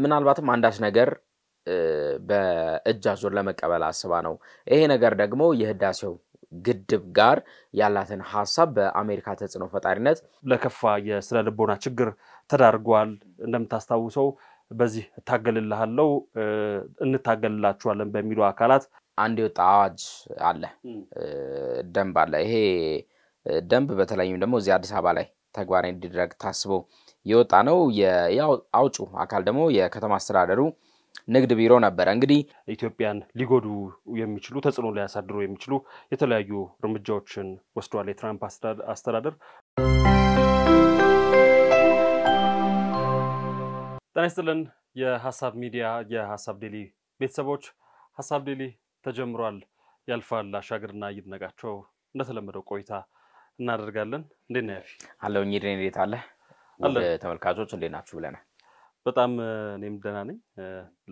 ምናልባትም አንዳች ነገር በእጅ አዙር ለመቀበል አስባ ነው። ይሄ ነገር ደግሞ የህዳሴው ግድብ ጋር ያላትን ሐሳብ በአሜሪካ ተጽዕኖ ፈጣሪነት ለከፋ የስነ ልቦና ችግር ተዳርጓል። እንደምታስታውሰው በዚህ ታገልልሃለው እንታገልላችኋለን በሚሉ አካላት አንድ የወጣ አዋጅ አለ፣ ደንብ አለ። ይሄ ደንብ በተለይም ደግሞ እዚህ አዲስ አበባ ላይ ተግባራዊ እንዲደረግ ታስቦ የወጣ ነው። ያው አውጩ አካል ደግሞ የከተማ አስተዳደሩ ንግድ ቢሮ ነበር። እንግዲህ ኢትዮጵያን ሊጎዱ የሚችሉ ተጽዕኖ ሊያሳድሩ የሚችሉ የተለያዩ እርምጃዎችን ወስዷል የትራምፕ አስተዳደር። ጤና ይስጥልን የሐሳብ ሚዲያ የሐሳብ ዴሊ ቤተሰቦች፣ ሐሳብ ዴሊ ተጀምሯል። ያልፋል አሻግርና ይድነቃቸው እንደተለመደው ቆይታ እናደርጋለን። እንዴት ነህ ያፊ? አለውኝ ይድኔ እንዴት አለ? ተመልካቾች እንዴት ናችሁ ብለናል። በጣም እኔም ደህና ነኝ።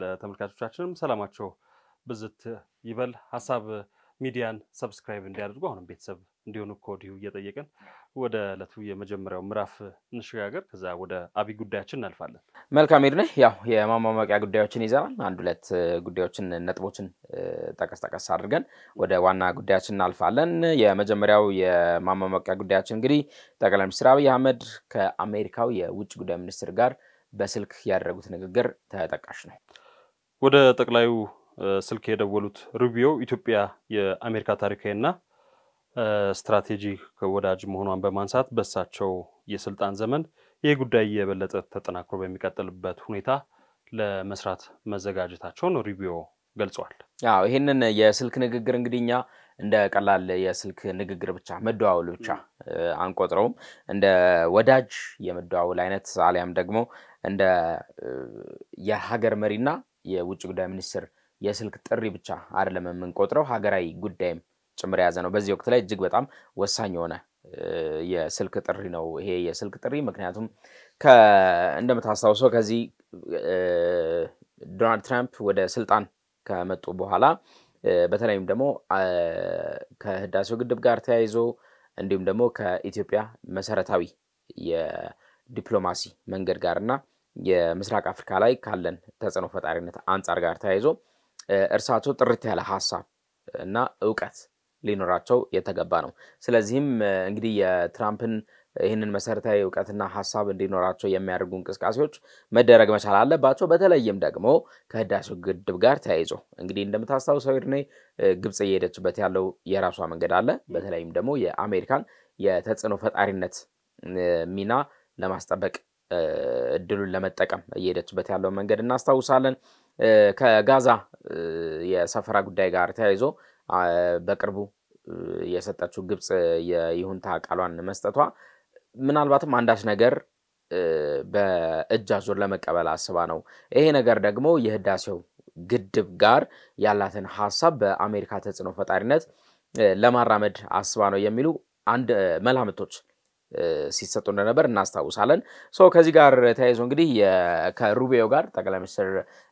ለተመልካቾቻችንም ሰላማቸው ብዝት ይበል። ሐሳብ ሚዲያን ሰብስክራይብ እንዲያደርጉ አሁንም ቤተሰብ እንዲሆኑ ኮዲው እየጠየቀን ወደ ዕለቱ የመጀመሪያው ምዕራፍ እንሸጋገር። ከዛ ወደ አብይ ጉዳያችን እናልፋለን። መልካም ይድኔ፣ ያው የማማማቂያ ጉዳዮችን ይዘናል። አንድ ሁለት ጉዳዮችን ነጥቦችን ጠቀስ አድርገን ወደ ዋና ጉዳያችን እናልፋለን። የመጀመሪያው የማማማቂያ ጉዳያችን እንግዲህ ጠቅላይ ሚኒስትር አብይ አህመድ ከአሜሪካው የውጭ ጉዳይ ሚኒስትር ጋር በስልክ ያደረጉት ንግግር ተጠቃሽ ነው። ወደ ጠቅላዩ ስልክ የደወሉት ሩቢዮ ኢትዮጵያ የአሜሪካ ታሪካዊና ስትራቴጂክ ወዳጅ መሆኗን በማንሳት በሳቸው የስልጣን ዘመን ይህ ጉዳይ የበለጠ ተጠናክሮ በሚቀጥልበት ሁኔታ ለመስራት መዘጋጀታቸውን ሩቢዮ ገልጸዋል። ያው ይሄንን የስልክ ንግግር እንግዲህኛ እንደ ቀላል የስልክ ንግግር ብቻ መደዋወል ብቻ አንቆጥረውም። እንደ ወዳጅ የመደዋወል አይነት አሊያም ደግሞ እንደ የሀገር መሪና የውጭ ጉዳይ ሚኒስትር የስልክ ጥሪ ብቻ አይደለም የምንቆጥረው፣ ሀገራዊ ጉዳይም ጭምር ያዘ ነው። በዚህ ወቅት ላይ እጅግ በጣም ወሳኝ የሆነ የስልክ ጥሪ ነው ይሄ የስልክ ጥሪ። ምክንያቱም እንደምታስታውሰው ከዚህ ዶናልድ ትራምፕ ወደ ስልጣን ከመጡ በኋላ በተለይም ደግሞ ከህዳሴው ግድብ ጋር ተያይዞ እንዲሁም ደግሞ ከኢትዮጵያ መሰረታዊ የዲፕሎማሲ መንገድ ጋርና የምስራቅ አፍሪካ ላይ ካለን ተጽዕኖ ፈጣሪነት አንጻር ጋር ተያይዞ እርሳቸው ጥርት ያለ ሐሳብ እና ዕውቀት ሊኖራቸው የተገባ ነው። ስለዚህም እንግዲህ የትራምፕን ይህንን መሰረታዊ ዕውቀትና ሐሳብ እንዲኖራቸው የሚያደርጉ እንቅስቃሴዎች መደረግ መቻል አለባቸው። በተለይም ደግሞ ከህዳሴው ግድብ ጋር ተያይዞ እንግዲህ እንደምታስታውሰው ይድኔ ግብጽ እየሄደችበት ያለው የራሷ መንገድ አለ። በተለይም ደግሞ የአሜሪካን የተጽዕኖ ፈጣሪነት ሚና ለማስጠበቅ እድሉን ለመጠቀም እየሄደችበት ያለው መንገድ እናስታውሳለን። ከጋዛ የሰፈራ ጉዳይ ጋር ተያይዞ በቅርቡ የሰጠችው ግብጽ የይሁንታ ቃሏን መስጠቷ ምናልባትም አንዳች ነገር በእጅ አዙር ለመቀበል አስባ ነው። ይሄ ነገር ደግሞ የህዳሴው ግድብ ጋር ያላትን ሐሳብ በአሜሪካ ተጽዕኖ ፈጣሪነት ለማራመድ አስባ ነው የሚሉ አንድ መላምቶች ሲሰጡ እንደነበር እናስታውሳለን። ከዚህ ጋር ተያይዞ እንግዲህ ከሩቢዮ ጋር ጠቅላይ ሚኒስትር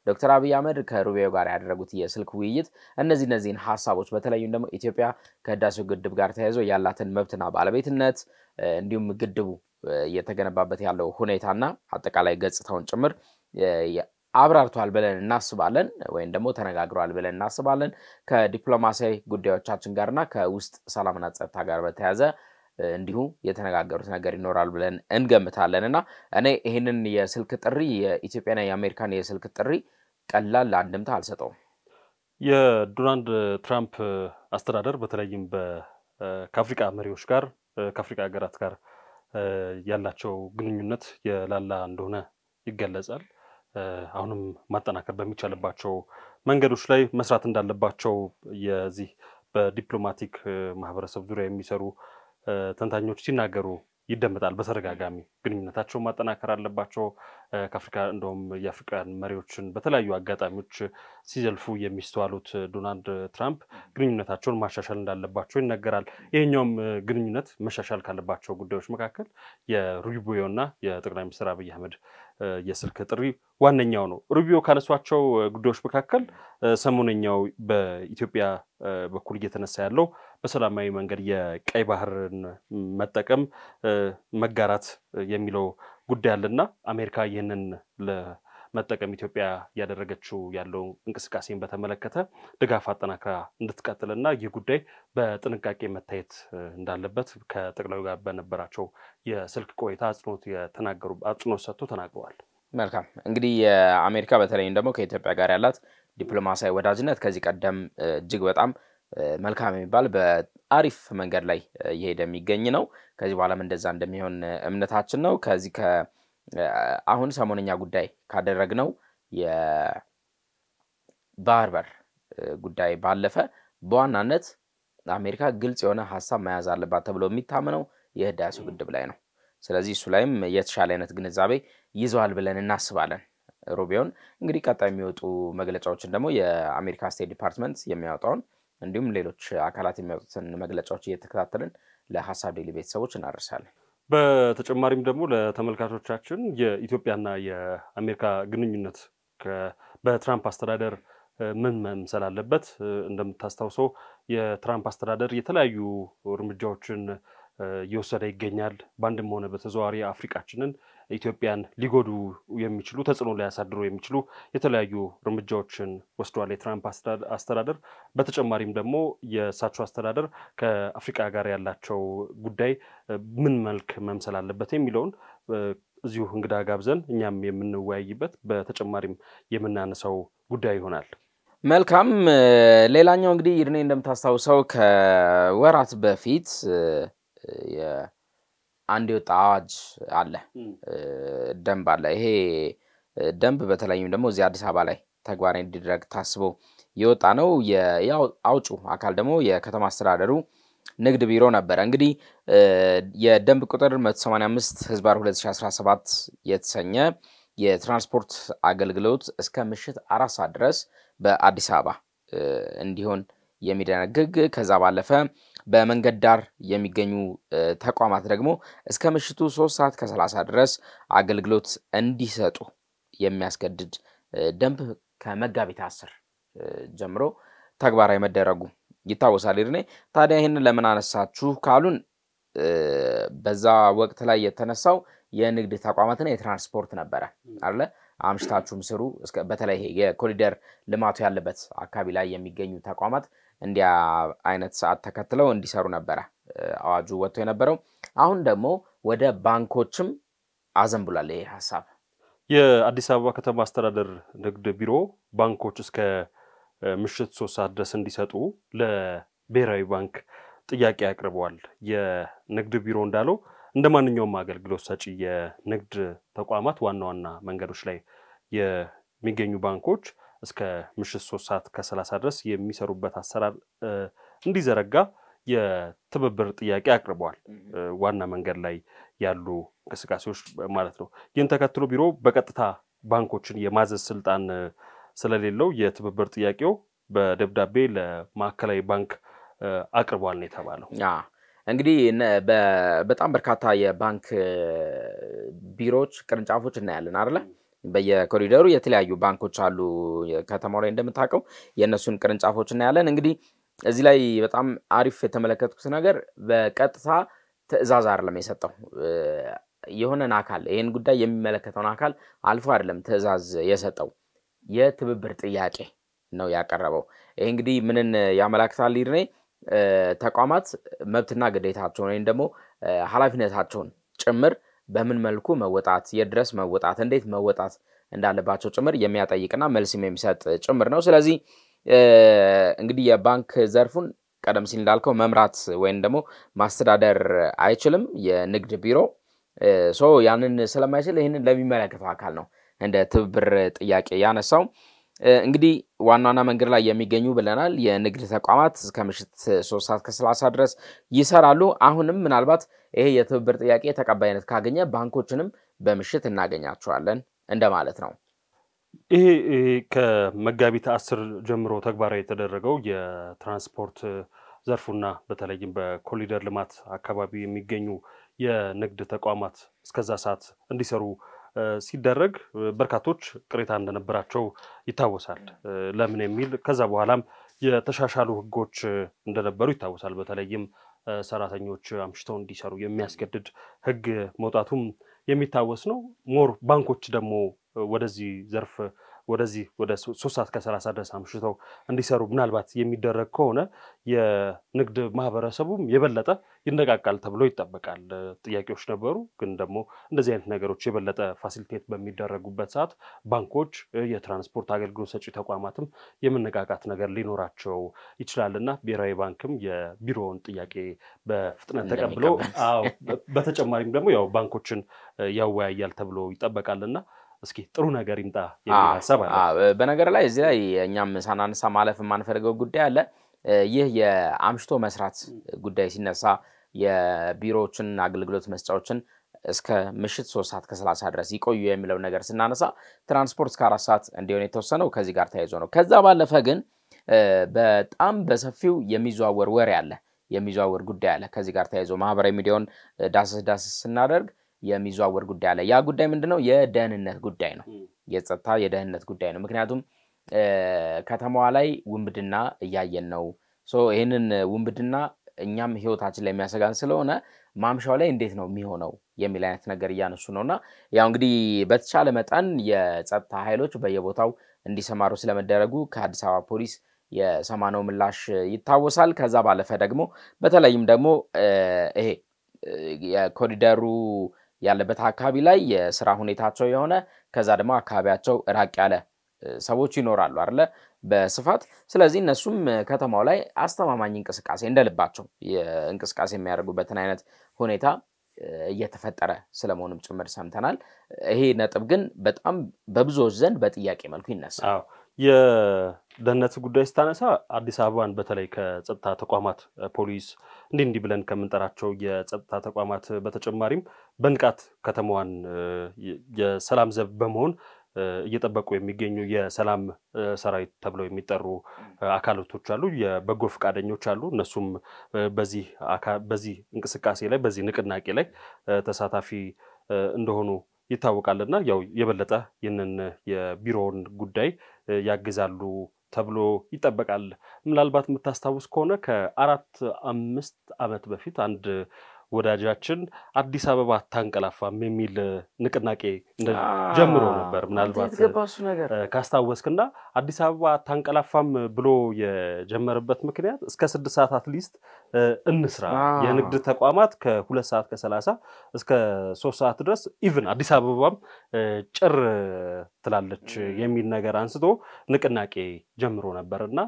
ዶክተር አብይ አህመድ ከሩቢዮ ጋር ያደረጉት የስልክ ውይይት እነዚህን ሐሳቦች በተለይም ደግሞ ኢትዮጵያ ከህዳሴው ግድብ ጋር ተያይዞ ያላትን መብትና ባለቤትነት እንዲሁም ግድቡ እየተገነባበት ያለው ሁኔታና አጠቃላይ ገጽታውን ጭምር አብራርቷል ብለን እናስባለን፣ ወይም ደግሞ ተነጋግሯል ብለን እናስባለን። ከዲፕሎማሲያዊ ጉዳዮቻችን ጋርና ከውስጥ ሰላምና ጸጥታ ጋር በተያያዘ እንዲሁ የተነጋገሩት ነገር ይኖራል ብለን እንገምታለንና እኔ ይሄንን የስልክ ጥሪ የኢትዮጵያና የአሜሪካን የስልክ ጥሪ ቀላል አንድምታ አልሰጠውም። የዶናልድ ትራምፕ አስተዳደር በተለይም ከአፍሪካ መሪዎች ጋር ከአፍሪካ ሀገራት ጋር ያላቸው ግንኙነት የላላ እንደሆነ ይገለጻል። አሁንም ማጠናከር በሚቻልባቸው መንገዶች ላይ መስራት እንዳለባቸው የዚህ በዲፕሎማቲክ ማህበረሰብ ዙሪያ የሚሰሩ ተንታኞች ሲናገሩ ይደመጣል። በተደጋጋሚ ግንኙነታቸው ማጠናከር አለባቸው። ከአፍሪካ እንደውም የአፍሪካን መሪዎችን በተለያዩ አጋጣሚዎች ሲዘልፉ የሚስተዋሉት ዶናልድ ትራምፕ ግንኙነታቸውን ማሻሻል እንዳለባቸው ይነገራል። ይሄኛውም ግንኙነት መሻሻል ካለባቸው ጉዳዮች መካከል የሩቢዮና የጠቅላይ ሚኒስትር አብይ አህመድ የስልክ ጥሪ ዋነኛው ነው። ሩቢዮ ካነሷቸው ጉዳዮች መካከል ሰሞነኛው በኢትዮጵያ በኩል እየተነሳ ያለው በሰላማዊ መንገድ የቀይ ባህርን መጠቀም መጋራት የሚለው ጉዳይ አለና አሜሪካ ይህንን መጠቀም ኢትዮጵያ ያደረገችው ያለው እንቅስቃሴን በተመለከተ ድጋፍ አጠናክራ እንድትቀጥልና ይህ ጉዳይ በጥንቃቄ መታየት እንዳለበት ከጠቅላዩ ጋር በነበራቸው የስልክ ቆይታ አጽንኦት ሰጥቶ ተናግረዋል። መልካም እንግዲህ የአሜሪካ በተለይም ደግሞ ከኢትዮጵያ ጋር ያላት ዲፕሎማሲያዊ ወዳጅነት ከዚህ ቀደም እጅግ በጣም መልካም የሚባል በአሪፍ መንገድ ላይ እየሄደ የሚገኝ ነው። ከዚህ በኋላም እንደዛ እንደሚሆን እምነታችን ነው። ከዚህ አሁን ሰሞነኛ ጉዳይ ካደረግነው የባህር በር ጉዳይ ባለፈ በዋናነት አሜሪካ ግልጽ የሆነ ሐሳብ መያዝ አለባት ተብሎ የሚታመነው የህዳሴው ግድብ ላይ ነው። ስለዚህ እሱ ላይም የተሻለ አይነት ግንዛቤ ይዘዋል ብለን እናስባለን። ሩቢዮን እንግዲህ ቀጣይ የሚወጡ መግለጫዎችን ደግሞ የአሜሪካ ስቴት ዲፓርትመንት የሚያወጣውን እንዲሁም ሌሎች አካላት የሚያወጡትን መግለጫዎች እየተከታተልን ለሐሳብ ዴይሊ ቤተሰቦች እናደርሳለን። በተጨማሪም ደግሞ ለተመልካቾቻችን የኢትዮጵያና የአሜሪካ ግንኙነት በትራምፕ አስተዳደር ምን መምሰል አለበት? እንደምታስታውሰው የትራምፕ አስተዳደር የተለያዩ እርምጃዎችን እየወሰደ ይገኛል። በአንድም ሆነ በተዘዋዋሪ አፍሪካችንን ኢትዮጵያን ሊጎዱ የሚችሉ ተጽዕኖ ሊያሳድሩ የሚችሉ የተለያዩ እርምጃዎችን ወስዷል የትራምፕ አስተዳደር። በተጨማሪም ደግሞ የእሳቸው አስተዳደር ከአፍሪካ ጋር ያላቸው ጉዳይ ምን መልክ መምሰል አለበት የሚለውን እዚሁ እንግዳ ጋብዘን እኛም የምንወያይበት በተጨማሪም የምናነሳው ጉዳይ ይሆናል። መልካም ሌላኛው እንግዲህ ይርኔ እንደምታስታውሰው ከወራት በፊት አንድ የወጣ አዋጅ አለ፣ ደንብ አለ። ይሄ ደንብ በተለይም ደግሞ እዚህ አዲስ አበባ ላይ ተግባራዊ እንዲደረግ ታስቦ የወጣ ነው። ያው አውጩ አካል ደግሞ የከተማ አስተዳደሩ ንግድ ቢሮ ነበር። እንግዲህ የደንብ ቁጥር 185/2017 የተሰኘ የትራንስፖርት አገልግሎት እስከ ምሽት 4 ሰዓት ድረስ በአዲስ አበባ እንዲሆን የሚደነግግ ከዛ ባለፈ በመንገድ ዳር የሚገኙ ተቋማት ደግሞ እስከ ምሽቱ 3:30 ድረስ አገልግሎት እንዲሰጡ የሚያስገድድ ደንብ ከመጋቢት 10 ጀምሮ ተግባራዊ መደረጉ ይታወሳል። ይርኔ ታዲያ ይሄንን ለምን አነሳችሁ ካሉን በዛ ወቅት ላይ የተነሳው የንግድ ተቋማትና የትራንስፖርት ነበረ አይደለ? አምሽታችሁም ስሩ በተለይ የኮሪደር ልማቱ ያለበት አካባቢ ላይ የሚገኙ ተቋማት እንዲያ አይነት ሰዓት ተከትለው እንዲሰሩ ነበረ አዋጁ ወጥቶ የነበረው። አሁን ደግሞ ወደ ባንኮችም አዘንብሏል ይሄ ሐሳብ። የአዲስ አበባ ከተማ አስተዳደር ንግድ ቢሮ ባንኮች እስከ ምሽት 3 ሰዓት ድረስ እንዲሰጡ ለብሔራዊ ባንክ ጥያቄ አቅርበዋል። የንግድ ቢሮ እንዳለው እንደማንኛውም አገልግሎት ሰጪ የንግድ ተቋማት ዋና ዋና መንገዶች ላይ የሚገኙ ባንኮች እስከ ምሽት 3:30 ድረስ የሚሰሩበት አሰራር እንዲዘረጋ የትብብር ጥያቄ አቅርበዋል። ዋና መንገድ ላይ ያሉ እንቅስቃሴዎች ማለት ነው። ይህን ተከትሎ ቢሮ በቀጥታ ባንኮችን የማዘዝ ስልጣን ስለሌለው የትብብር ጥያቄው በደብዳቤ ለማዕከላዊ ባንክ አቅርቧል ነው የተባለው። እንግዲህ በጣም በርካታ የባንክ ቢሮዎች ቅርንጫፎች እናያለን አይደለ? በየኮሪደሩ የተለያዩ ባንኮች አሉ ከተማው ላይ እንደምታውቀው የነሱን ቅርንጫፎች እናያለን። እንግዲህ እዚህ ላይ በጣም አሪፍ የተመለከትኩት ነገር በቀጥታ ትዕዛዝ አይደለም የሰጠው የሆነን አካል ይሄን ጉዳይ የሚመለከተውን አካል አልፎ አይደለም ትዕዛዝ የሰጠው የትብብር ጥያቄ ነው ያቀረበው። ይሄ እንግዲህ ምንን ያመላክታል ይርኔ? ተቋማት መብትና ግዴታቸውን ወይም ደግሞ ኃላፊነታቸውን ጭምር በምን መልኩ መወጣት የድረስ መወጣት እንዴት መወጣት እንዳለባቸው ጭምር የሚያጠይቅና መልስም የሚሰጥ ጭምር ነው። ስለዚህ እንግዲህ የባንክ ዘርፉን ቀደም ሲል እንዳልከው መምራት ወይም ደግሞ ማስተዳደር አይችልም የንግድ ቢሮ። ያንን ስለማይችል ይሄንን ለሚመለከተው አካል ነው እንደ ትብብር ጥያቄ ያነሳው። እንግዲህ ዋናና መንገድ ላይ የሚገኙ ብለናል የንግድ ተቋማት እስከ ምሽት 3:30 ድረስ ይሰራሉ። አሁንም ምናልባት ይሄ የትብብር ጥያቄ ተቀባይነት ካገኘ ባንኮችንም በምሽት እናገኛቸዋለን እንደማለት ነው። ይሄ ከመጋቢት 10 ጀምሮ ተግባራዊ የተደረገው የትራንስፖርት ዘርፉና በተለይም በኮሪደር ልማት አካባቢ የሚገኙ የንግድ ተቋማት እስከዛ ሰዓት እንዲሰሩ ሲደረግ በርካቶች ቅሬታ እንደነበራቸው ይታወሳል። ለምን የሚል ከዛ በኋላም የተሻሻሉ ህጎች እንደነበሩ ይታወሳል። በተለይም ሰራተኞች አምሽተው እንዲሰሩ የሚያስገድድ ህግ መውጣቱም የሚታወስ ነው። ሞር ባንኮች ደግሞ ወደዚህ ዘርፍ ወደዚህ ወደ 3:30 ድረስ አምሽተው እንዲሰሩ ምናልባት የሚደረግ ከሆነ የንግድ ማህበረሰቡም የበለጠ ይነቃቃል ተብሎ ይጠበቃል። ጥያቄዎች ነበሩ፣ ግን ደግሞ እንደዚህ አይነት ነገሮች የበለጠ ፋሲሊቴት በሚደረጉበት ሰዓት ባንኮች፣ የትራንስፖርት አገልግሎት ሰጪ ተቋማትም የመነቃቃት ነገር ሊኖራቸው ይችላልና ብሔራዊ ባንክም የቢሮውን ጥያቄ በፍጥነት ተቀብሎ በተጨማሪም ደግሞ ያው ባንኮችን ያወያያል ተብሎ ይጠበቃልና እስኪ ጥሩ ነገር ይምጣ የሚል ሐሳብ አለ። በነገር ላይ እዚህ ላይ እኛም ሳናነሳ ማለፍ የማንፈልገው ጉዳይ አለ። ይህ የአምሽቶ መስራት ጉዳይ ሲነሳ የቢሮዎችን አገልግሎት መስጫዎችን እስከ ምሽት 3:30 ድረስ ይቆዩ የሚለው ነገር ስናነሳ ትራንስፖርት እስከ 4 ሰዓት እንዲሆን የተወሰነው ከዚህ ጋር ተያይዞ ነው። ከዛ ባለፈ ግን በጣም በሰፊው የሚዘዋወር ወሬ አለ፣ የሚዘዋወር ጉዳይ አለ። ከዚህ ጋር ተያይዞ ማህበራዊ ሚዲያውን ዳሰስ ስናደርግ የሚዘዋወር ጉዳይ አለ። ያ ጉዳይ ምንድነው? የደህንነት ጉዳይ ነው። የጸጥታ የደህንነት ጉዳይ ነው። ምክንያቱም ከተማዋ ላይ ውንብድና እያየን ነው። ይሄንን ውንብድና እኛም ህይወታችን ላይ የሚያሰጋን ስለሆነ ማምሻው ላይ እንዴት ነው የሚሆነው የሚል አይነት ነገር እያነሱ ነውና ያው እንግዲህ በተቻለ መጠን የጸጥታ ኃይሎች በየቦታው እንዲሰማሩ ስለመደረጉ ከአዲስ አበባ ፖሊስ የሰማነው ምላሽ ይታወሳል። ከዛ ባለፈ ደግሞ በተለይም ደግሞ ይሄ የኮሪደሩ ያለበት አካባቢ ላይ የሥራ ሁኔታቸው የሆነ ከዛ ደግሞ አካባቢያቸው ራቅ ያለ ሰዎች ይኖራሉ አይደለ በስፋት። ስለዚህ እነሱም ከተማው ላይ አስተማማኝ እንቅስቃሴ እንደልባቸው እንቅስቃሴ የሚያደርጉበትን አይነት ሁኔታ እየተፈጠረ ስለመሆኑም ጭምር ሰምተናል። ይሄ ነጥብ ግን በጣም በብዙዎች ዘንድ በጥያቄ መልኩ ይነሳል። የደህንነት ጉዳይ ስታነሳ አዲስ አበባን በተለይ ከጸጥታ ተቋማት ፖሊስ እንዲህ ብለን ከምንጠራቸው የጸጥታ ተቋማት በተጨማሪም በንቃት ከተማዋን የሰላም ዘብ በመሆን እየጠበቁ የሚገኙ የሰላም ሰራዊት ተብለው የሚጠሩ አካላቶች አሉ፣ የበጎ ፈቃደኞች አሉ። እነሱም በዚህ እንቅስቃሴ ላይ በዚህ ንቅናቄ ላይ ተሳታፊ እንደሆኑ ይታወቃልና ያው የበለጠ ይህንን የቢሮውን ጉዳይ ያግዛሉ ተብሎ ይጠበቃል። ምናልባት የምታስታውስ ከሆነ ከ4-5 ዓመት በፊት አንድ ወዳጃችን አዲስ አበባ አታንቀላፋም የሚል ንቅናቄ ጀምሮ ነበር። ምናልባት ካስታወስክና አዲስ አበባ አታንቀላፋም ብሎ የጀመረበት ምክንያት እስከ 6 ሰዓት አትሊስት እንስራ የንግድ ተቋማት ከ2:30 እስከ 3 ሰዓት ድረስ ኢቭን አዲስ አበባም ጭር ትላለች የሚል ነገር አንስቶ ንቅናቄ ጀምሮ ነበርና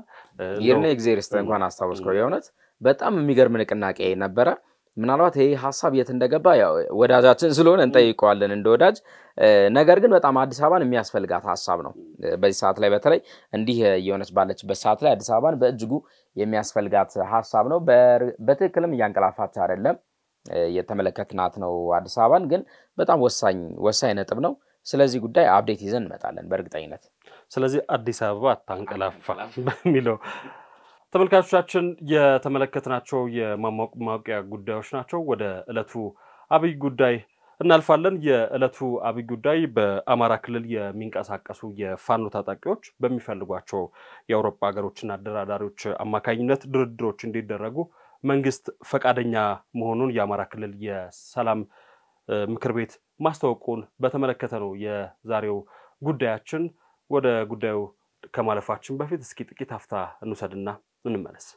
የኔ ኤግዜሪስት እንኳን አስታውስከው የሆነት በጣም የሚገርም ንቅናቄ ነበረ። ምናልባት ይሄ ሐሳብ የት እንደገባ ያው ወዳጃችን ስለሆነ እንጠይቀዋለን እንደወዳጅ። ነገር ግን በጣም አዲስ አበባን የሚያስፈልጋት ሐሳብ ነው። በዚህ ሰዓት ላይ በተለይ እንዲህ የሆነች ባለችበት ሰዓት ላይ አዲስ አበባን በእጅጉ የሚያስፈልጋት ሐሳብ ነው። በትክክልም እያንቀላፋች አይደለም የተመለከትናት ነው አዲስ አበባን። ግን በጣም ወሳኝ ነጥብ ነው። ስለዚህ ጉዳይ አፕዴት ይዘን እንመጣለን በእርግጠኝነት። ስለዚህ አዲስ አበባ አታንቀላፋ በሚለው ተመልካቾቻችን የተመለከትናቸው የማማቂያ ጉዳዮች ናቸው። ወደ ዕለቱ አብይ ጉዳይ እናልፋለን። የዕለቱ አብይ ጉዳይ በአማራ ክልል የሚንቀሳቀሱ የፋኖ ታጣቂዎች በሚፈልጓቸው የአውሮፓ ሀገሮችና አደራዳሪዎች አማካኝነት ድርድሮች እንዲደረጉ መንግስት ፈቃደኛ መሆኑን የአማራ ክልል የሰላም ምክር ቤት ማስታወቁን በተመለከተ ነው የዛሬው ጉዳያችን። ወደ ጉዳዩ ከማለፋችን በፊት እስኪ ጥቂት አፍታ እንውሰድና እንመለስ።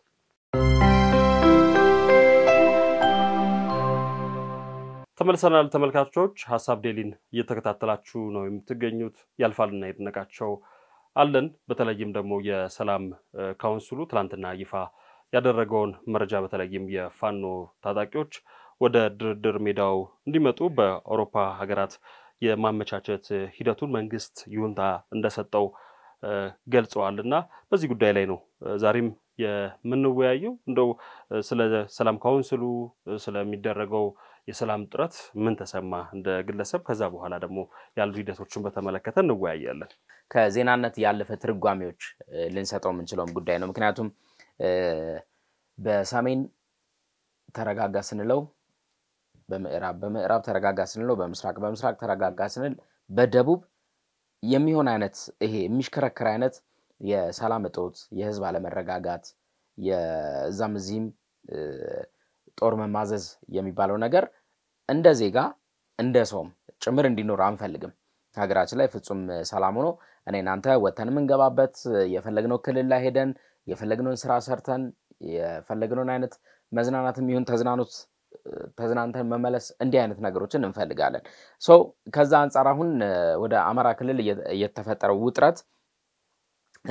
ተመልሰናል ተመልካቾች። ሐሳብ ዴሊን እየተከታተላችሁ ነው የምትገኙት። ያልፋልና ይድነቃቸው አለን። በተለይም ደግሞ የሰላም ካውንስሉ ትላንትና ይፋ ያደረገውን መረጃ በተለይም የፋኖ ታጣቂዎች ወደ ድርድር ሜዳው እንዲመጡ በአውሮፓ ሀገራት የማመቻቸት ሂደቱን መንግስት ይሁንታ እንደሰጠው ገልጸዋልና በዚህ ጉዳይ ላይ ነው ዛሬም የምንወያየው። እንደው ስለ ሰላም ካውንስሉ ስለሚደረገው የሰላም ጥረት ምን ተሰማ እንደ ግለሰብ፣ ከዛ በኋላ ደግሞ ያሉ ሂደቶችን በተመለከተ እንወያያለን። ከዜናነት ያለፈ ትርጓሜዎች ልንሰጠው የምንችለውም ጉዳይ ነው። ምክንያቱም በሰሜን ተረጋጋ ስንለው በምዕራብ ተረጋጋ ስንለው በምስራቅ ተረጋጋ ስንል በደቡብ የሚሆን አይነት ይሄ የሚሽከረከር አይነት የሰላም እጦት፣ የህዝብ አለመረጋጋት፣ የዛም እዚህም ጦር መማዘዝ የሚባለው ነገር እንደ ዜጋ እንደ ሰውም ጭምር እንዲኖር አንፈልግም። ሀገራችን ላይ ፍጹም ሰላም ሆኖ እኔ እናንተ ወተን የምንገባበት የፈለግነው ክልል ላይ ሄደን የፈለግነውን ስራ ሰርተን የፈለግነውን አይነት መዝናናትም ይሁን ተዝናንተን መመለስ እንዲህ አይነት ነገሮችን እንፈልጋለን። ሶ ከዛ አንፃር አሁን ወደ አማራ ክልል የተፈጠረው ውጥረት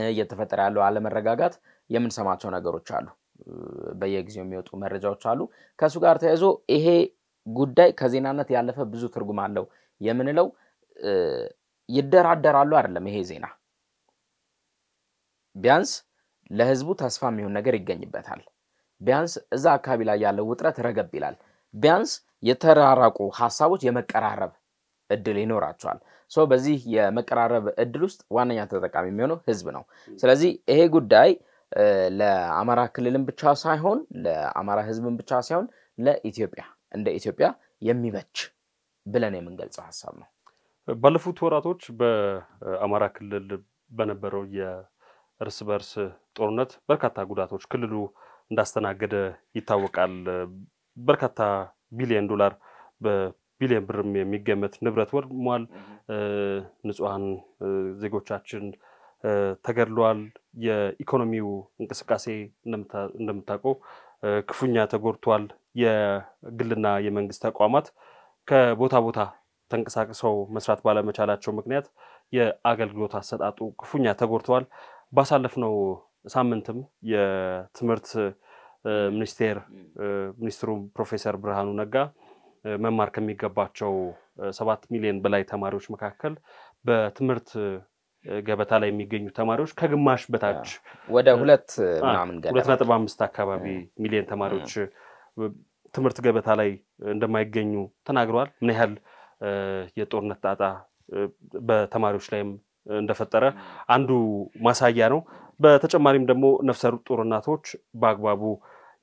እየተፈጠረ ያለው አለመረጋጋት የምንሰማቸው ነገሮች አሉ። በየጊዜው የሚወጡ መረጃዎች አሉ። ከሱ ጋር ተያይዞ ይሄ ጉዳይ ከዜናነት ያለፈ ብዙ ትርጉም አለው የምንለው ይደራደራሉ አይደለም። ይሄ ዜና ቢያንስ ለህዝቡ ተስፋ የሚሆን ነገር ይገኝበታል። ቢያንስ እዛ አካባቢ ላይ ያለው ውጥረት ረገብ ይላል። ቢያንስ የተራራቁ ሐሳቦች የመቀራረብ እድል ይኖራቸዋል። ሶ በዚህ የመቀራረብ እድል ውስጥ ዋነኛ ተጠቃሚ የሚሆነው ህዝብ ነው። ስለዚህ ይሄ ጉዳይ ለአማራ ክልልም ብቻ ሳይሆን ለአማራ ህዝብም ብቻ ሳይሆን ለኢትዮጵያ እንደ ኢትዮጵያ የሚበጅ ብለን የምንገልጸው ሐሳብ ነው። ባለፉት ወራቶች በአማራ ክልል በነበረው የእርስ በርስ ጦርነት በርካታ ጉዳቶች ክልሉ እንዳስተናገደ ይታወቃል። በርካታ ቢሊዮን ዶላር በቢሊዮን ብርም የሚገመት ንብረት ወድሟል። ንጹሃን ዜጎቻችን ተገድለዋል። የኢኮኖሚው እንቅስቃሴ እንደምታውቀው ክፉኛ ተጎድቷል። የግልና የመንግስት ተቋማት ከቦታ ቦታ ተንቀሳቅሰው መስራት ባለመቻላቸው ምክንያት የአገልግሎት አሰጣጡ ክፉኛ ተጎድቷል። ባሳለፍነው ሳምንትም የትምህርት ሚኒስትሩ ፕሮፌሰር ብርሃኑ ነጋ መማር ከሚገባቸው 7 ሚሊዮን በላይ ተማሪዎች መካከል በትምህርት ገበታ ላይ የሚገኙ ተማሪዎች ከግማሽ በታች ወደ 2.5 አካባቢ ሚሊዮን ተማሪዎች ትምህርት ገበታ ላይ እንደማይገኙ ተናግረዋል። ምን ያህል የጦርነት ጣጣ በተማሪዎች ላይም እንደፈጠረ አንዱ ማሳያ ነው። በተጨማሪም ደግሞ ነፍሰ ጡር እናቶች በአግባቡ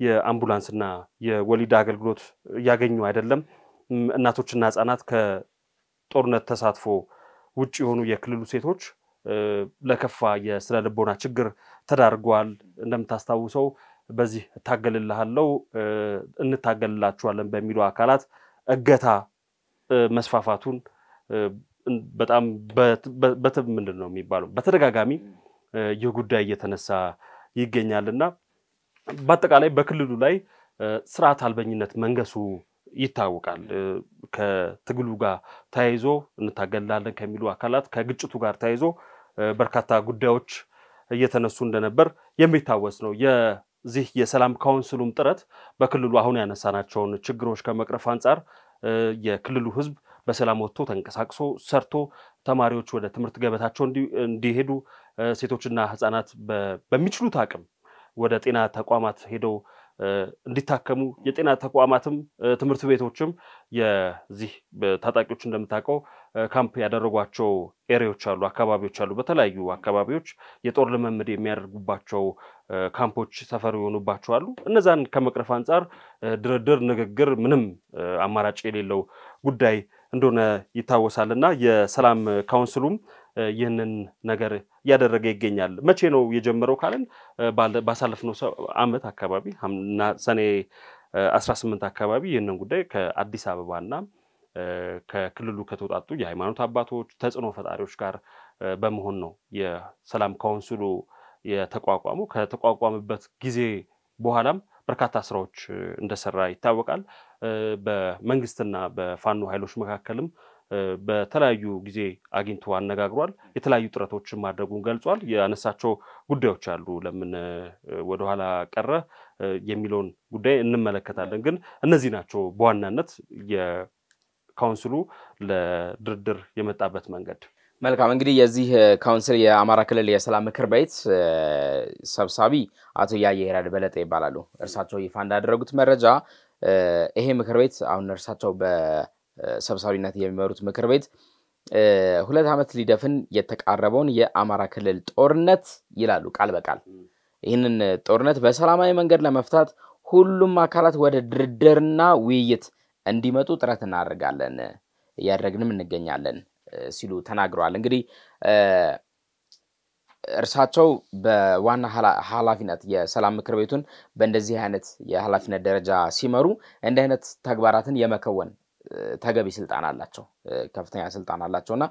የአምቡላንስና የወሊድ አገልግሎት ያገኙ አይደለም። እናቶችና ህጻናት ከጦርነት ተሳትፎ ውጪ የሆኑ የክልሉ ሴቶች ለከፋ የስነ ልቦና ችግር ተዳርገዋል። እንደምታስታውሰው በዚህ ታገልልሃለው እንታገልላችኋለን በሚሉ አካላት እገታ መስፋፋቱን በጣም ምንድነው የሚባለው በተደጋጋሚ የጉዳይ እየተነሳ ይገኛልና በአጠቃላይ በክልሉ ላይ ስርዓት አልበኝነት መንገሱ ይታወቃል። ከትግሉ ጋር ተያይዞ እንታገላለን ከሚሉ አካላት ከግጭቱ ጋር ተያይዞ በርካታ ጉዳዮች እየተነሱ እንደነበር የሚታወስ ነው። የዚህ የሰላም ካውንስሉም ጥረት በክልሉ አሁን ያነሳናቸውን ችግሮች ከመቅረፍ አንፃር የክልሉ ህዝብ በሰላም ወጥቶ ተንቀሳቅሶ ሰርቶ ተማሪዎች ወደ ትምህርት ገበታቸው እንዲሄዱ ሴቶችና ህፃናት በሚችሉት አቅም ወደ ጤና ተቋማት ሄደው እንዲታከሙ የጤና ተቋማትም ትምህርት ቤቶችም የዚህ በታጣቂዎች እንደምታውቀው ካምፕ ያደረጓቸው ኤሪያዎች አሉ አካባቢዎች አሉ። በተለያዩ አካባቢዎች የጦር ልምምድ የሚያደርጉባቸው ካምፖች ሰፈር ይሆኑባቸው አሉ። እነዛን ከመቅረፍ አንፃር ድርድር ንግግር ምንም አማራጭ የሌለው ጉዳይ እንደሆነ ይታወሳልና የሰላም ካውንስሉም ይህንን ነገር ያደረገ ይገኛል። መቼ ነው የጀመረው ካለን ባሳለፍነው ዓመት አካባቢ ሰኔ 18 አካባቢ ይህንን ጉዳይ ከአዲስ አበባና ከክልሉ ከተውጣጡ የሃይማኖት አባቶች ተጽዕኖ ፈጣሪዎች ጋር በመሆን ነው የሰላም ካውንስሉ የተቋቋመው። ከተቋቋመበት ጊዜ በኋላም በርካታ ስራዎች እንደሰራ ይታወቃል። በመንግስትና በፋኖ ኃይሎች መካከልም በተለያዩ ጊዜ አግኝቶ አነጋግሯል። የተለያዩ ጥረቶችን ማድረጉን ገልጿል። ያነሳቸው ጉዳዮች አሉ። ለምን ወደ ኋላ ቀረ የሚለውን ጉዳይ እንመለከታለን። ግን እነዚህ ናቸው በዋናነት የካውንስሉ ለድርድር የመጣበት መንገድ። መልካም እንግዲህ የዚህ ካውንስል የአማራ ክልል የሰላም ምክር ቤት ሰብሳቢ አቶ ያየ ይራድ በለጠ ይባላሉ። እርሳቸው ይፋ እንዳደረጉት መረጃ ይሄ ምክር ቤት አሁን እርሳቸው በሰብሳቢነት የሚመሩት ምክር ቤት 2 ዓመት ሊደፍን የተቃረበውን የአማራ ክልል ጦርነት ይላሉ ቃል በቃል ይህንን ጦርነት በሰላማዊ መንገድ ለመፍታት ሁሉም አካላት ወደ ድርድርና ውይይት እንዲመጡ ጥረት እናደርጋለን ያደረግንም እንገኛለን ሲሉ ተናግረዋል። እንግዲህ እርሳቸው በዋና ኃላፊነት የሰላም ምክር ቤቱን በእንደዚህ አይነት የኃላፊነት ደረጃ ሲመሩ እንደ አይነት ተግባራትን የመከወን ተገቢ ስልጣን አላቸው ከፍተኛ ስልጣን አላቸውና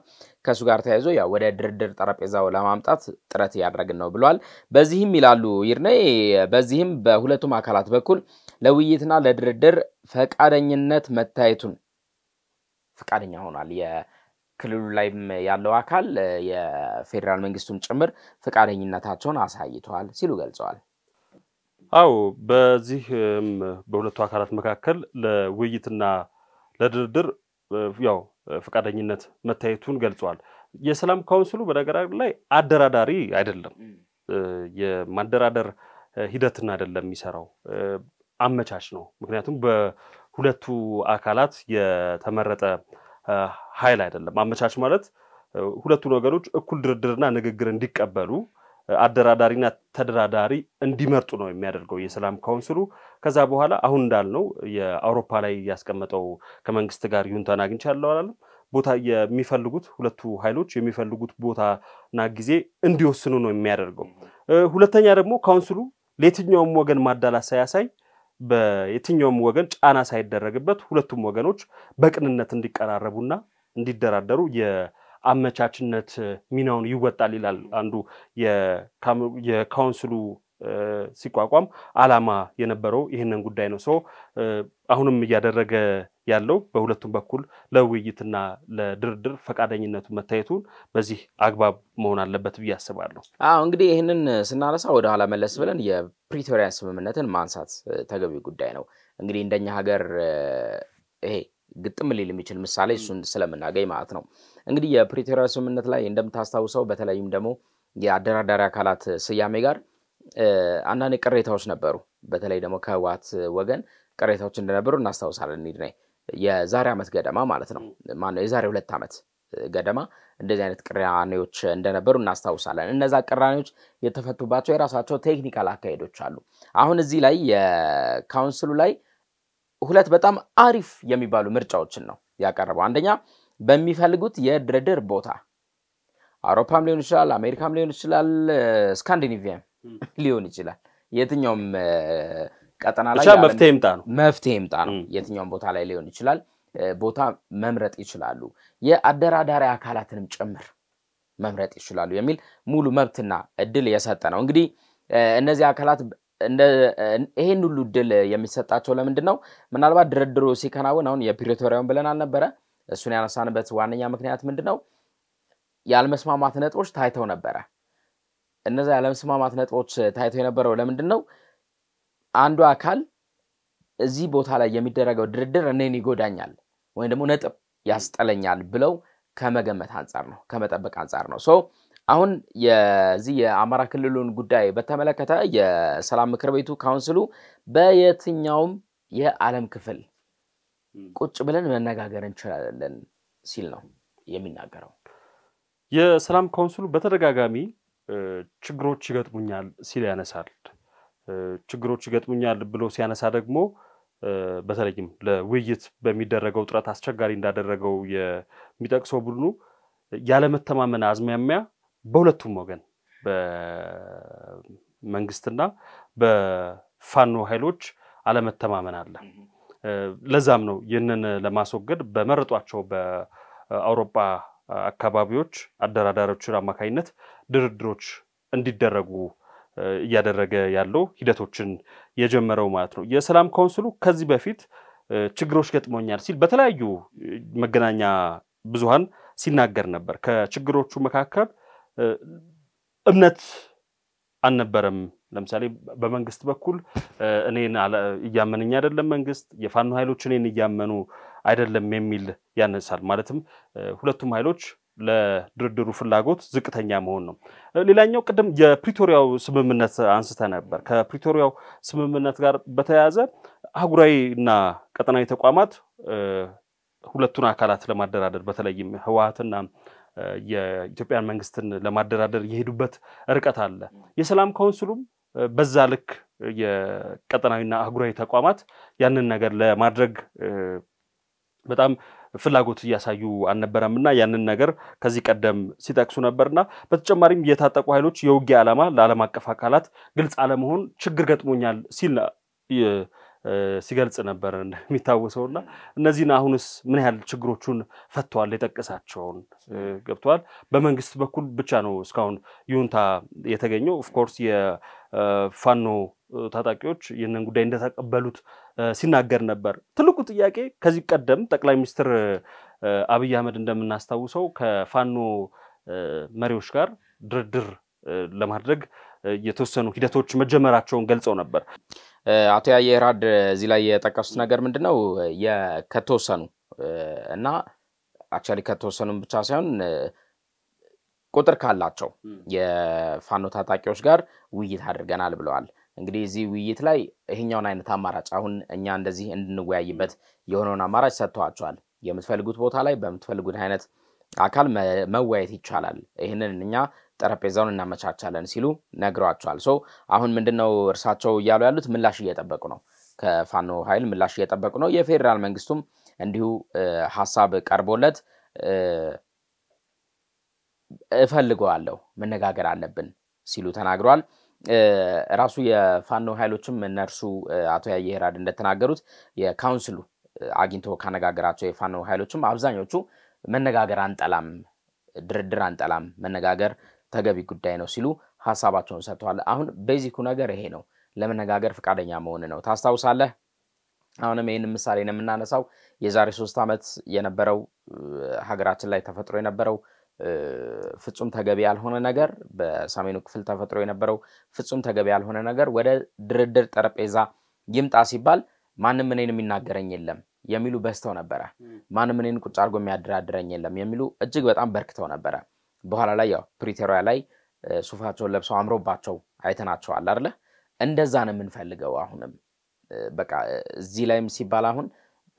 ከሱ ጋር ተያይዞ ያው ወደ ድርድር ጠረጴዛው ለማምጣት ጥረት ያደረግን ነው ብለዋል በዚህም ይላሉ ይርነይ በዚህም በሁለቱም አካላት በኩል ለውይይትና ለድርድር ፈቃደኝነት መታየቱን ፈቃደኛ ሆኗል የክልሉ ላይም ያለው አካል የፌደራል መንግስቱን ጭምር ፈቃደኝነታቸውን አሳይተዋል ሲሉ ገልጸዋል አው በዚህ በሁለቱ አካላት መካከል ለውይይትና ለድርድር ያው ፈቃደኝነት መታየቱን ገልጿል የሰላም ካውንስሉ በነገራችን ላይ አደራዳሪ አይደለም የማደራደር ሂደትን አይደለም የሚሰራው አመቻች ነው ምክንያቱም በሁለቱ አካላት የተመረጠ ኃይል አይደለም አመቻች ማለት ሁለቱ ነገሮች እኩል ድርድርና ንግግር እንዲቀበሉ አደራዳሪና ተደራዳሪ እንዲመርጡ ነው የሚያደርገው የሰላም ካውንስሉ ከዛ በኋላ አሁን እንዳልነው የአውሮፓ ላይ ያስቀመጠው ከመንግስት ጋር ይሁንታን አግኝቻለሁ አላለም ቦታ የሚፈልጉት ሁለቱ ኃይሎች የሚፈልጉት ቦታና ጊዜ እንዲወስኑ ነው የሚያደርገው ሁለተኛ ደግሞ ካውንስሉ ለየትኛውም ወገን ማዳላት ሳያሳይ በየትኛውም ወገን ጫና ሳይደረግበት ሁለቱም ወገኖች በቅንነት እንዲቀራረቡና እንዲደራደሩ የአመቻችነት ሚናውን ይወጣል ይላል አንዱ የካውንስሉ ሲቋቋም አላማ የነበረው ይሄንን ጉዳይ ነው ሶ አሁንም ያደረገ ያለው በሁለቱም በኩል ለውይይትና ለድርድር ፈቃደኝነቱ መታየቱን በዚህ አግባብ መሆን አለበት ብያስባለሁ እንግዲህ ይሄንን ስናነሳ ወደ ኋላ መለስ ብለን የፕሪቶሪያ ስምምነትን ማንሳት ተገቢ ጉዳይ ነው እንግዲህ እንደኛ ሀገር ይሄ ግጥም ሊል የሚችል ምሳሌ እሱን ስለምናገኝ ማለት ነው እንግዲህ የፕሪቶሪያ ስምምነት ላይ እንደምታስታውሰው በተለይም ደግሞ የአደራዳሪ አካላት ስያሜ ጋር አንዳንድ ቅሬታዎች ነበሩ በተለይ ደግሞ ከህወሓት ወገን ቅሬታዎች እንደነበሩ እናስታውሳለን ይድነይ የዛሬ አመት ገደማ ማለት ነው ማነው የዛሬ 2 አመት ገደማ እንደዚህ አይነት ቅራኔዎች እንደነበሩ እናስታውሳለን እነዛ ቅራኔዎች የተፈቱባቸው የራሳቸው ቴክኒካል አካሄዶች አሉ አሁን እዚህ ላይ የካውንስሉ ላይ ሁለት በጣም አሪፍ የሚባሉ ምርጫዎችን ነው ያቀረበው አንደኛ በሚፈልጉት የድርድር ቦታ አውሮፓም ሊሆን ይችላል አሜሪካም ሊሆን ይችላል ስካንዲኔቪያም ሊሆን ይችላል የትኛውም ቀጠና ላይ መፍትሄ ይምጣ ነው የትኛውም ቦታ ላይ ሊሆን ይችላል ቦታ መምረጥ ይችላሉ የአደራዳሪ አካላትንም ጭምር መምረጥ ይችላሉ የሚል ሙሉ መብትና እድል የሰጠ ነው እንግዲህ እነዚህ አካላት ይሄን ሁሉ እድል የሚሰጣቸው ለምንድነው ምናልባት ድርድሩ ሲከናወን አሁን የፕሪቶሪያውን ብለናል ነበር እሱን ያነሳንበት ዋነኛ ምክንያት ምንድነው ያልመስማማት ነጥቦች ታይተው ነበር እነዛ ያልመስማማት ነጥቦች ታይተው የነበረው ለምንድነው አንዱ አካል እዚህ ቦታ ላይ የሚደረገው ድርድር እኔን ይጎዳኛል ወይ ደግሞ ነጥብ ያስጠለኛል ብለው ከመገመት አንፃር ነው ከመጠበቅ አንፃር ነው ሶ አሁን የዚህ የአማራ ክልሉን ጉዳይ በተመለከተ የሰላም ምክር ቤቱ ካውንስሉ በየትኛውም የዓለም ክፍል ቁጭ ብለን መነጋገር እንችላለን ሲል ነው የሚናገረው የሰላም ካውንስሉ በተደጋጋሚ ችግሮች ይገጥሙኛል ሲል ያነሳል ችግሮች ይገጥሙኛል ብሎ ሲያነሳ ደግሞ በተለይም ለውይይት በሚደረገው ጥረት አስቸጋሪ እንዳደረገው የሚጠቅሰው ቡድኑ ያለ መተማመን አዝማሚያ በሁለቱም ወገን በመንግስትና በፋኖ ኃይሎች አለመተማመን አለ ለዛም ነው ይህንን ለማስወገድ በመረጧቸው በአውሮፓ አካባቢዎች አደራዳሪዎች አማካይነት ድርድሮች እንዲደረጉ ያደረገ ያለው ሂደቶችን የጀመረው ማለት ነው የሰላም ካውንስሉ ከዚህ በፊት ችግሮች ገጥሞኛል ሲል በተለያዩ መገናኛ ብዙሃን ሲናገር ነበር ከችግሮቹ መካከል እምነት አልነበረም ለምሳሌ በመንግስት በኩል እኔን ያመነኝ አይደለም መንግስት የፋኖ ኃይሎች እኔን ያመኑ አይደለም የሚል ያነሳል ማለትም ሁለቱም ኃይሎች ለድርድሩ ፍላጎት ዝቅተኛ መሆን ነው ሌላኛው ቀደም የፕሪቶሪያው ስምምነት አንስተ ነበር ከፕሪቶሪያው ስምምነት ጋር በተያያዘ አህጉራዊና ቀጠናዊ ተቋማት ሁለቱን አካላት ለማደራደር በተለይም ህወሓትና የኢትዮጵያን መንግስትን ለማደራደር የሄዱበት ርቀት አለ የሰላም ካውንስሉም በዛ ልክ የቀጠናዊና አህጉራዊ ተቋማት ያንን ነገር ለማድረግ በጣም ፍላጎት ያሳዩ አልነበረምና ያንን ነገር ከዚህ ቀደም ሲጠቅሱ ነበርና በተጨማሪም የታጠቁ ኃይሎች የውጊያ ዓላማ ለዓለም አቀፍ አካላት ግልጽ አለመሆን ችግር ገጥሞኛል ሲል ሲገልጽ ነበር እንደሚታወሰውና እነዚህን አሁንስ ምን ያህል ችግሮቹን ፈተዋል የጠቀሳቸውን ገብቷል በመንግስት በኩል ብቻ ነው እስካሁን ይሁንታ የተገኘው ኦፍ ኮርስ የፋኖ ታጣቂዎች ይህንን ጉዳይ እንደተቀበሉት ሲናገር ነበር ትልቁ ጥያቄ ከዚህ ቀደም ጠቅላይ ሚኒስትር አብይ አህመድ እንደምናስታውሰው ከፋኖ መሪዎች ጋር ድርድር ለማድረግ የተወሰኑ ሂደቶች መጀመራቸውን ገልጸው ነበር አቶ ያየራድ እዚህ ላይ የጠቀሱት ነገር ምንድነው ከተወሰኑ እና አክቹአሊ ከተወሰኑም ብቻ ሳይሆን ቁጥር ካላቸው የፋኖ ታጣቂዎች ጋር ውይይት አድርገናል ብለዋል እንግዲህ እዚህ ውይይት ላይ ይሄኛውን አይነት አማራጭ አሁን እኛ እንደዚህ እንድንወያይበት የሆነውን አማራጭ ሰጥቷቸዋል የምትፈልጉት ቦታ ላይ በምትፈልጉት አይነት አካል መወያየት ይቻላል ይሄንን እኛ ጠረጴዛውን እናመቻቻለን ሲሉ ነግሯቸዋል ሶ አሁን ምንድነው እርሳቸው እያሉ ያሉት ምላሽ እየጠበቁ ነው ከፋኖ ኃይል ምላሽ እየጠበቁ ነው የፌደራል መንግስቱም እንዲሁ ሐሳብ ቀርቦለት እፈልገዋለሁ መነጋገር አለብን ሲሉ ተናግሯል ራሱ የፋኖ ኃይሎችም እነርሱ አቶ ያየራድ እንደተናገሩት የካውንስሉ አግኝቶ ካነጋገራቸው የፋኖ ኃይሎችም አብዛኞቹ መነጋገር አንጠላም ድርድር አንጠላም መነጋገር ተገቢ ጉዳይ ነው ሲሉ ሐሳባቸውን ሰጥተዋል አሁን ቤዚኩ ነገር ይሄ ነው ለመነጋገር ፍቃደኛ መሆን ነው ታስታውሳለህ አሁንም ይሄን ምሳሌ ነው የምናነሳው የዛሬ 3 አመት የነበረው ሀገራችን ላይ ተፈጥሮ የነበረው ፍጹም ተገቢ ያልሆነ ነገር በሰሜኑ ክፍል ተፈጥሮ የነበረው ፍጹም ተገቢ ያልሆነ ነገር ወደ ድርድር ጠረጴዛ ይምጣ ሲባል ማንም እኔን የሚናገረኝ የለም የሚሉ በስተው ነበር ማንም እኔን ቁጭ አርጎ የሚያደራድረኝ የለም የሚሉ እጅግ በጣም በርክተው ነበር በኋላ ላይ ያው ፕሪቶሪያ ላይ ሱፋቸውን ለብሰው አምሮባቸው አይተናቸዋል አይደል እንደዛ ነው የምንፈልገው አሁንም በቃ እዚህ ላይም ሲባል አሁን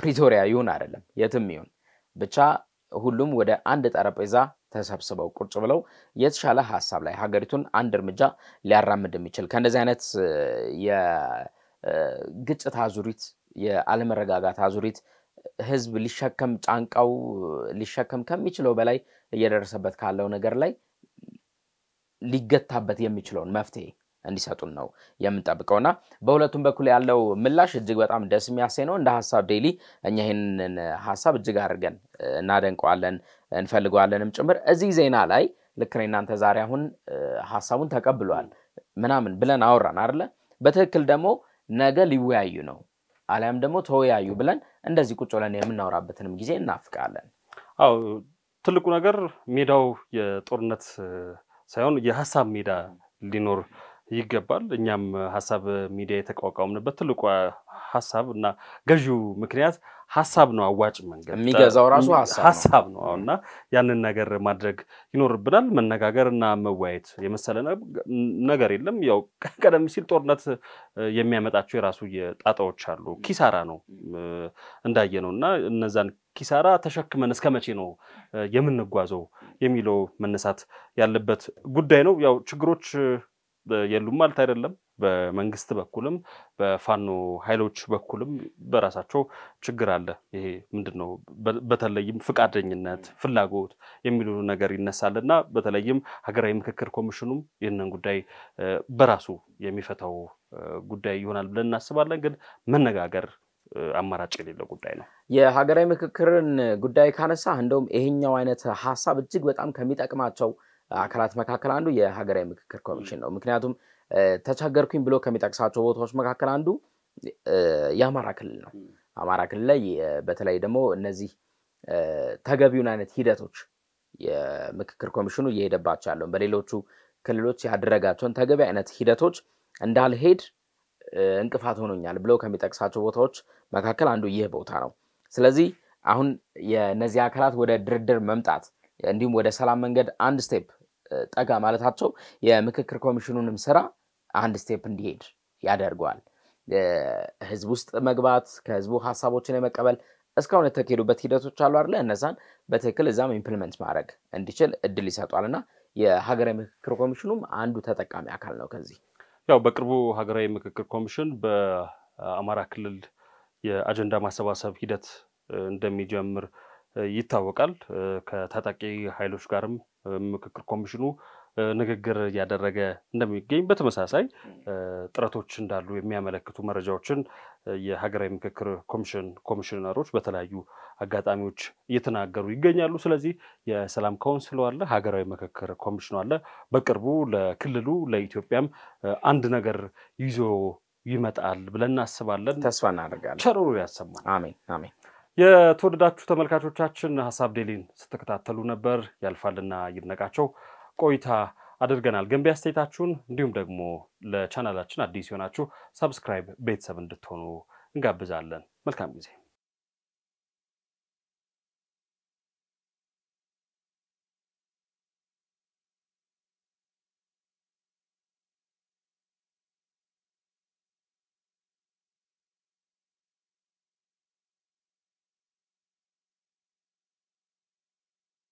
ፕሪቶሪያ ይሁን አይደለም የትም ይሁን ብቻ ሁሉም ወደ አንድ ጠረጴዛ ተሰብስበው ቁጭ ብለው የተሻለ ሐሳብ ላይ ሀገሪቱን አንድ እርምጃ ሊያራምድ የሚችል ከእንደዚህ አይነት የግጭት አዙሪት የአለመረጋጋት አዙሪት ህዝብ ሊሸከም ጫንቃው ሊሸከም ከሚችለው በላይ እየደረሰበት ካለው ነገር ላይ ሊገታበት የሚችለውን መፍትሄ እንዲሰጡን ነው የምንጠብቀውና በሁለቱም በኩል ያለው ምላሽ እጅግ በጣም ደስ የሚያሰኝ ነው እንደ ሐሳብ ዴሊ እኛ ይሄንን ሐሳብ እጅግ አድርገን እናደንቀዋለን እንፈልገዋለንም ጭምር እዚህ ዜና ላይ ልክ እናንተ ዛሬ አሁን ሐሳቡን ተቀብሏል ምናምን ብለን አወራን አይደለ በትክክል ደግሞ ነገ ሊወያዩ ነው አለም ደግሞ ተወያዩ ብለን እንደዚህ ቁጭ ብለን የምናወራበትንም ጊዜ እናፍቃለን አው ትልቁ ነገር ሜዳው የጦርነት ሳይሆን የሐሳብ ሜዳ ሊኖር ይገባል እኛም ሐሳብ ሚዲያ የተቋቋመበት ትልቁ ሐሳብ እና ገዢው ምክንያት ሐሳብ ነው አዋጭ መንገድ የሚገዛው ራሱ ሐሳብ ነውና ያንን ነገር ማድረግ ይኖርብናል መነጋገርና መወያየት የመሰለ ነገር የለም ያው ቀደም ሲል ጦርነት የሚያመጣቸው የራሱ የጣጣዎች አሉ ኪሳራ ነው እንዳየነውና እነዛን ኪሳራ ተሸክመን እስከመቼ ነው የምንጓዘው የሚለው መነሳት ያለበት ጉዳይ ነው ያው ችግሮች የሉም ማለት አይደለም በመንግስት በኩልም በፋኖ ኃይሎች በኩልም በራሳቸው ችግር አለ ይሄ ምንድነው በተለይም ፍቃደኝነት ፍላጎት የሚሉ ነገር ይነሳልና በተለይም ሀገራዊ ምክክር ኮሚሽኑም ይህንን ጉዳይ በራሱ የሚፈታው ጉዳይ ይሆናል ብለን እናስባለን ግን መነጋገር አማራጭ የሌለው ጉዳይ ነው የሀገራዊ ምክክርን ጉዳይ ካነሳ እንደውም ይሄኛው አይነት ሐሳብ እጅግ በጣም ከሚጠቅማቸው አካላት መካከል አንዱ የሀገራዊ ምክክር ኮሚሽን ነው ምክንያቱም ተቻገርኩኝ ብሎ ከሚጠቅሳቸው ቦታዎች መካከል አንዱ የአማራ ክልል ነው አማራ ክልል ላይ በተለይ ደግሞ እነዚህ ተገቢውን አይነት ሂደቶች የምክክር ኮሚሽኑ እየሄደባቸው ያለው በሌሎቹ ክልሎች ያደረጋቸውን ተገቢ አይነት ሂደቶች እንዳልሄድ እንቅፋት ሆኖኛል ብሎ ከሚጠቅሳቸው ቦታዎች መካከል አንዱ ይህ ቦታ ነው ስለዚህ አሁን የነዚህ አካላት ወደ ድርድር መምጣት እንዲሁም ወደ ሰላም መንገድ አንድ ስቴፕ ጠጋ ማለታቸው የምክክር ኮሚሽኑንም ስራ አንድ ስቴፕ እንዲሄድ ያደርጋል ህዝብ ውስጥ መግባት ከህዝቡ ሐሳቦችን የመቀበል እስካሁን የተከሄዱበት ሂደቶች አሉ አይደል እነዛን በትክክል እዛም ኢምፕሊመንት ማድረግ እንዲችል እድል ይሰጣልና የሀገራዊ ምክክር ኮሚሽኑም አንዱ ተጠቃሚ አካል ነው ከዚህ ያው በቅርቡ ሀገራዊ ምክክር ኮሚሽን በአማራ ክልል የአጀንዳ ማሰባሰብ ሂደት እንደሚጀምር ይታወቃል ከታጣቂ ኃይሎች ጋርም ምክክር ኮሚሽኑ ንግግር ያደረገ እንደሚገኝ በተመሳሳይ ጥረቶች እንዳሉ የሚያመለክቱ መረጃዎችን የሀገራዊ ምክክር ኮሚሽነሮች በተለያዩ አጋጣሚዎች እየተናገሩ ይገኛሉ። ስለዚህ የሰላም ካውንስሉ አለ፣ ሀገራዊ ምክክር ኮሚሽኑ አለ። በቅርቡ ለክልሉ ለኢትዮጵያም አንድ ነገር ይዞ ይመጣል ብለን እናስባለን፣ ተስፋ እናደርጋለን። ቸሩ ያሰማን። አሜን አሜን። የተወደዳችሁ ተመልካቾቻችን ሀሳብ ዴሊን ስትከታተሉ ነበር። ያልፋልና ይድነቃቸው ቆይታ አድርገናል። ገንቢ አስተያየታችሁን እንዲሁም ደግሞ ለቻናላችን አዲስ የሆናችሁ ሰብስክራይብ ቤተሰብ እንድትሆኑ እንጋብዛለን። መልካም ጊዜ